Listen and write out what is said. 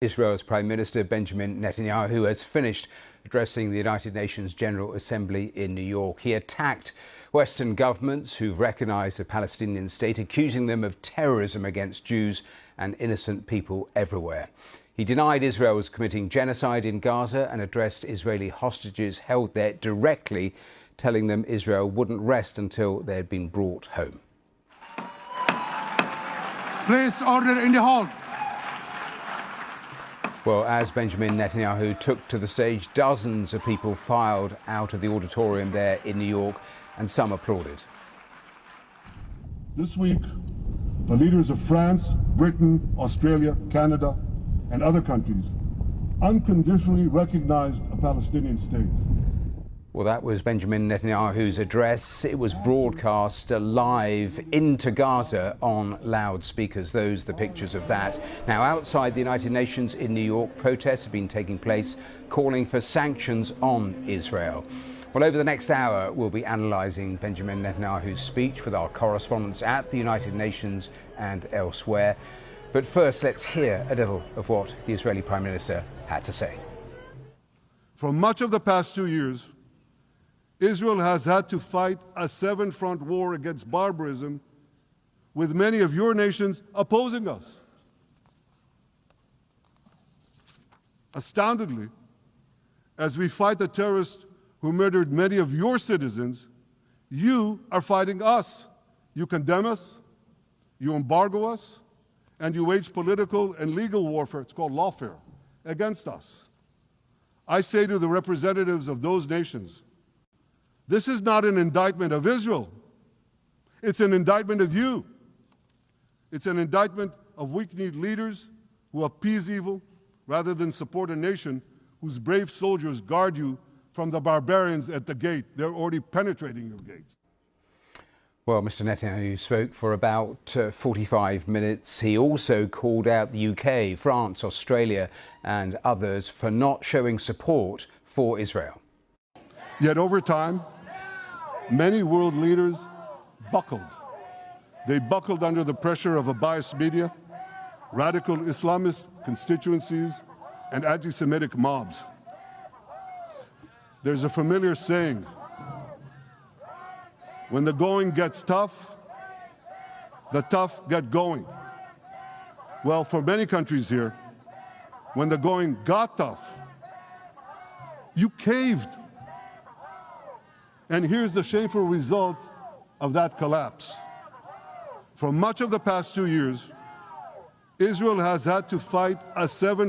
Israel's Prime Minister Benjamin Netanyahu has finished addressing the United Nations General Assembly in New York. He attacked Western governments who've recognised a Palestinian state, accusing them of terrorism against Jews and innocent people everywhere. He denied Israel was committing genocide in Gaza and addressed Israeli hostages held there directly, telling them Israel wouldn't rest until they had been brought home. Please, order in the hall. Well, as Benjamin Netanyahu took to the stage, dozens of people filed out of the auditorium there in New York, and some applauded. This week, the leaders of France, Britain, Australia, Canada, and other countries unconditionally recognized a Palestinian state. Well, that was Benjamin Netanyahu's address. It was broadcast live into Gaza on loudspeakers. Those are the pictures of that. Now, outside the United Nations in New York, protests have been taking place calling for sanctions on Israel. Well, over the next hour, we'll be analysing Benjamin Netanyahu's speech with our correspondents at the United Nations and elsewhere. But first, let's hear a little of what the Israeli Prime Minister had to say. For much of the past 2 years, Israel has had to fight a seven-front war against barbarism, with many of your nations opposing us. Astoundingly, as we fight the terrorists who murdered many of your citizens, you are fighting us. You condemn us, you embargo us, and you wage political and legal warfare, it's called lawfare, against us. I say to the representatives of those nations, this is not an indictment of Israel. It's an indictment of you. It's an indictment of weak-kneed leaders who appease evil rather than support a nation whose brave soldiers guard you from the barbarians at the gate. They're already penetrating your gates. Well, Mr. Netanyahu spoke for about 45 minutes. He also called out the UK, France, Australia and others for not showing support for Israel. Yet over time, many world leaders buckled. They buckled under the pressure of a biased media, radical Islamist constituencies, and anti-Semitic mobs. There's a familiar saying, when the going gets tough, the tough get going. Well, for many countries here, when the going got tough, you caved. And here's the shameful result of that collapse. For much of the past 2 years, Israel has had to fight a seven